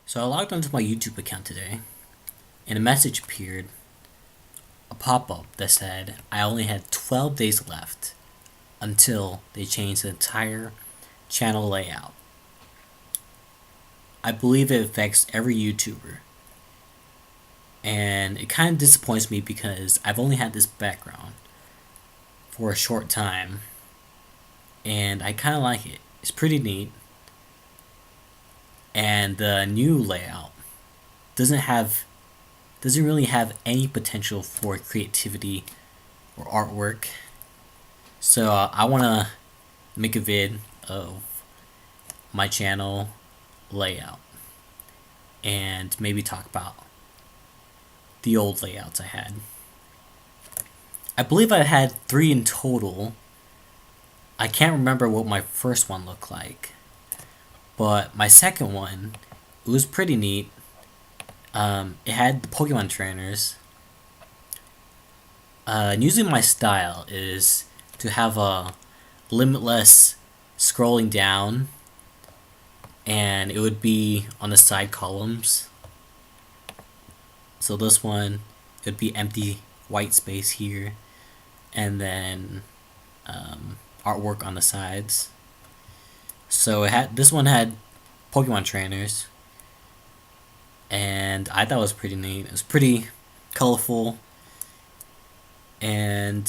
So I logged onto my YouTube account today, and a message appeared, a pop-up that said I only had 12 days left until they changed the entire channel layout. I believe it affects every YouTuber, and it kind of disappoints me because I've only had this background for a short time, and I kind of like it. It's pretty neat, and the new layout doesn't have doesn't really have any potential for creativity or artwork. So I want to make a vid of my channel layout and maybe talk about the old layouts I had. I believe I had 3 in total. I can't remember what my first one looked like, but my second one, it was pretty neat. It had the Pokemon trainers. And usually my style is to have a limitless scrolling down, and it would be on the side columns. So this one, it would be empty white space here, and then artwork on the sides. So this one had Pokemon trainers, and I thought it was pretty neat. It was pretty colorful, and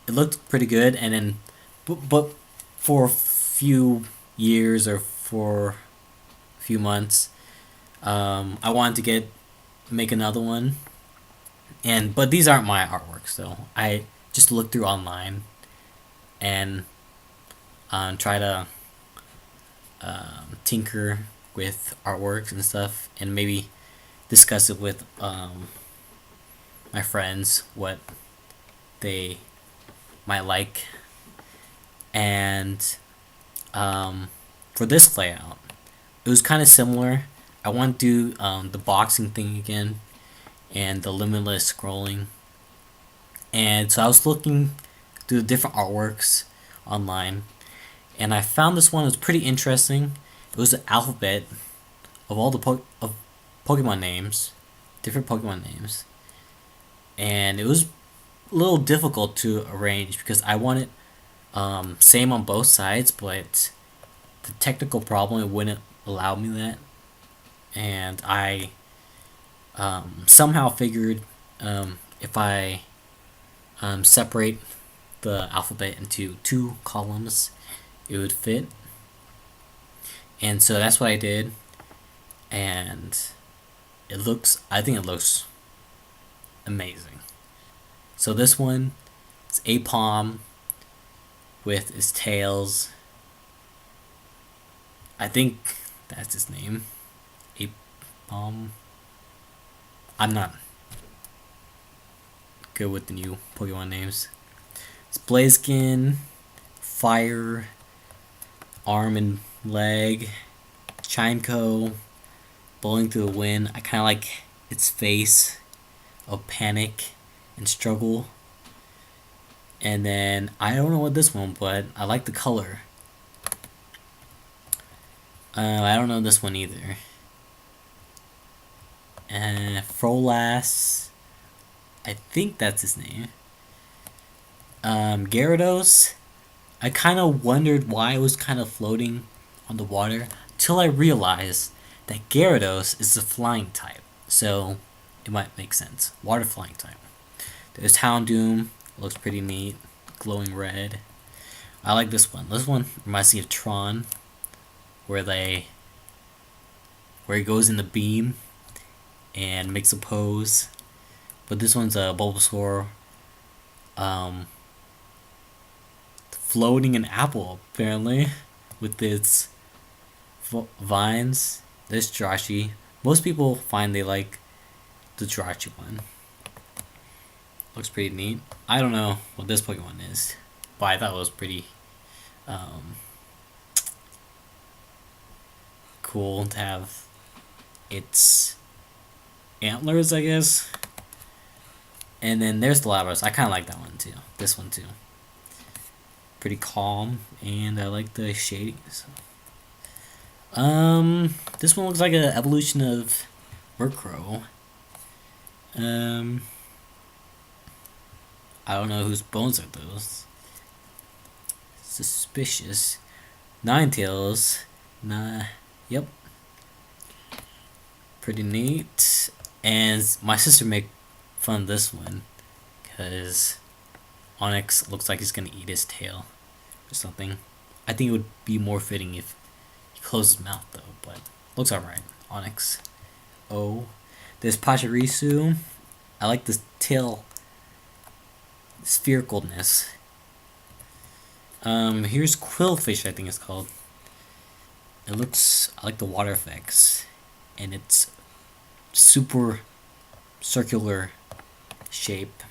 it looked pretty good. And then, but for a few years or for a few months, I wanted to make another one, but these aren't my artworks though. I just looked through online and try to tinker with artworks and stuff, and maybe discuss it with my friends what they might like. And for this layout, it was kind of similar. I want to do the boxing thing again and the limitless scrolling. And so I was looking through the different artworks online, and I found this one was pretty interesting. It was an alphabet of all the of Pokemon names, different Pokemon names, and it was a little difficult to arrange because I wanted same on both sides, but the technical problem, it wouldn't allow me that, and I somehow figured if I separate the alphabet into 2 columns, it would fit. And so that's what I did, and I think it looks amazing. So this one, it's Aipom with his tails. I think that's his name. Aipom. I'm not good with the new Pokemon names. It's Blaziken, Fire, Arm and Leg, Chimeco, Bowling Through the Wind. I kind of like its face of panic and struggle. And then, I don't know what this one, but I like the color. I don't know this one either. Frolas, I think that's his name. Gyarados, I kind of wondered why it was kind of floating on the water till I realized that Gyarados is the flying type, so it might make sense. Water flying type. There's Houndoom, looks pretty neat, glowing red. I like this one. This one reminds me of Tron, where he goes in the beam and makes a pose. But this one's a Bulbasaur, floating an apple apparently with its vines. There's Jirachi. Most people find they like the Jirachi one. Looks pretty neat. I don't know what this Pokemon is, but I thought it was pretty cool to have its antlers, I guess. And then there's the Labras. I kind of like that one too. This one too. Pretty calm, and I like the shadings. This one looks like an evolution of Murkrow. Um, I don't know whose bones are those. Suspicious. Ninetales. Nah. Yep. Pretty neat. And my sister made fun of this one because Onyx looks like he's gonna eat his tail or something. I think it would be more fitting if he closed his mouth though, but looks alright. Onyx. Oh. There's Pachirisu. I like this tail sphericalness. Here's Quillfish, I think it's called. It looks, I like the water effects, and it's super circular shape.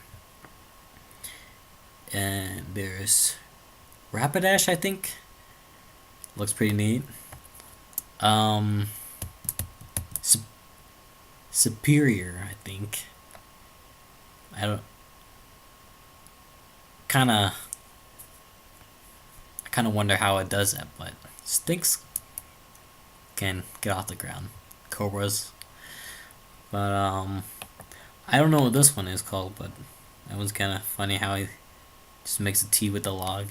And there's Rapidash, I think. Looks pretty neat. Superior, I think. I don't. Kind of wonder how it does that, but Stinks can get off the ground. Cobras. But I don't know what this one is called, but that one's kind of funny how he just makes a T with the log.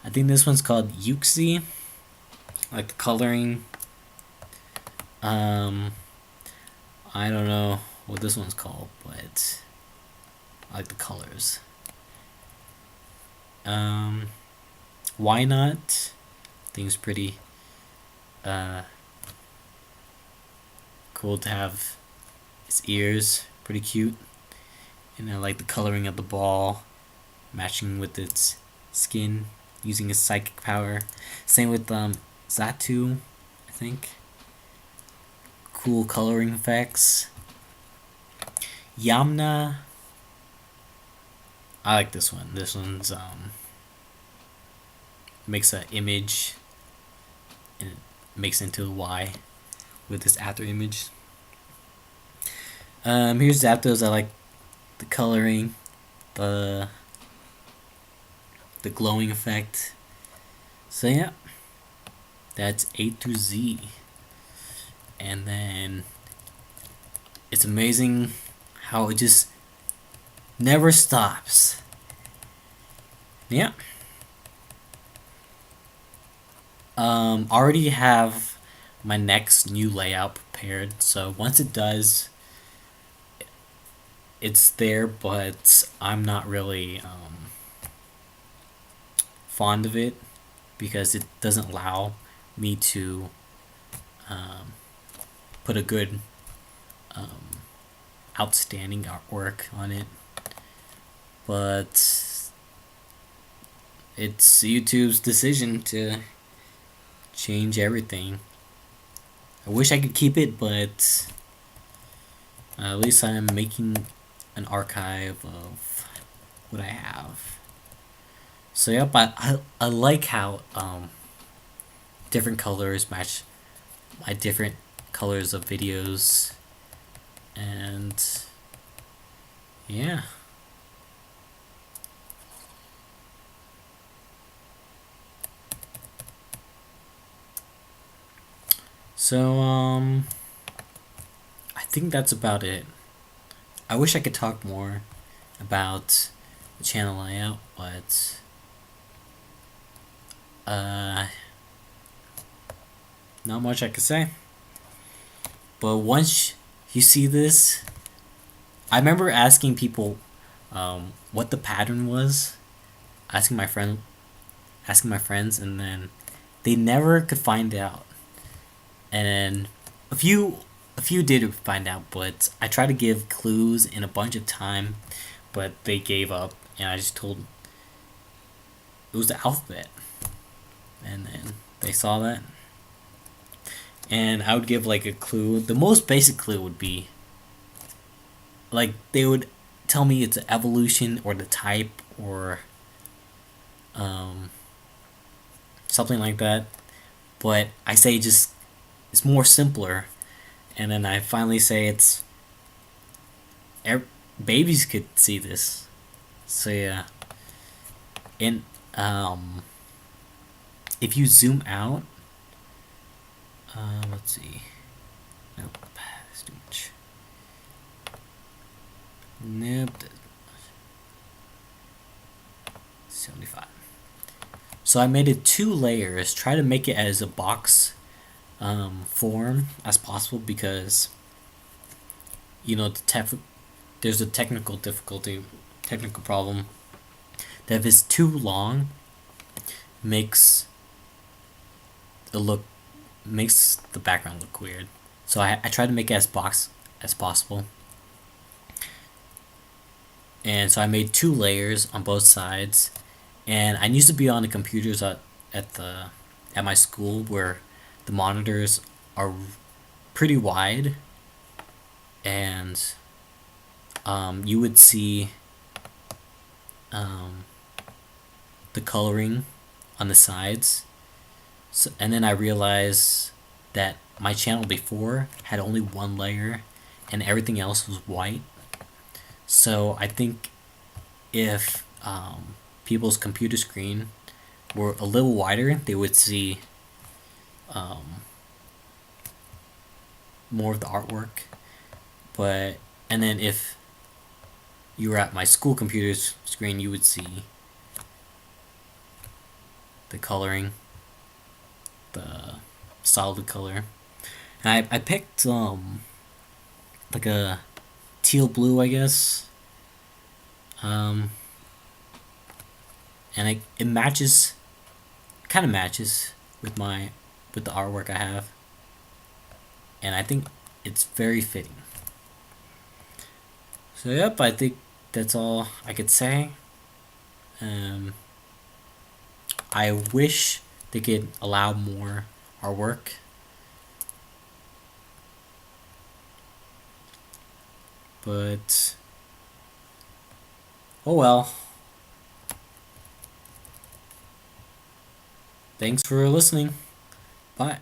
I think this one's called Uxie. Like the coloring. I don't know what this one's called, but I like the colors. Why not? I think it's pretty cool to have its ears, pretty cute. And I like the coloring of the ball matching with its skin, using its psychic power. Same with Xatu, I think. Cool coloring effects. Yamna. I like this one. This one's makes an image and it makes it into a Y with this after image. Here's Zapdos. I like the coloring, the glowing effect. So yeah, that's A to Z. And then it's amazing how it just never stops. Yeah. Already have my next new layout prepared, so once it does, it's there, but I'm not really fond of it because it doesn't allow me to put a good outstanding artwork on it. But it's YouTube's decision to change everything. I wish I could keep it, but at least I'm making an archive of what I have. So yep, I like how different colors match my different colors of videos, and yeah. So I think that's about it. I wish I could talk more about the channel layout, but not much I could say. But once you see this, I remember asking people what the pattern was, asking my friends, and then they never could find out. And a few did find out, but I tried to give clues in a bunch of time, but they gave up, and I just told it was the alphabet, and then they saw that. And I would give like a clue. The most basic clue would be like they would tell me it's an evolution or the type or something like that. But I say just it's more simpler, and then I finally say it's babies could see this. So yeah, and if you zoom out, Let's see. Nope, that's too much. Nope. 75. So I made it 2 layers. Try to make it as a box form as possible, because there's a technical problem that if it's too long, makes it look makes the background look weird. So I try to make it as box as possible. And so I made 2 layers on both sides, and I used to be on the computers at my school, where the monitors are pretty wide, and you would see the coloring on the sides. So, and then I realized that my channel before had only 1 layer, and everything else was white. So I think if people's computer screen were a little wider, they would see more of the artwork. But and then if you were at my school computer's screen, you would see the coloring, the solid color. And I picked like a teal blue, I guess. And it matches, kind of matches with the artwork I have, and I think it's very fitting. So yep, I think that's all I could say. Um, I wish they could allow more artwork, but oh well. Thanks for listening. Bye.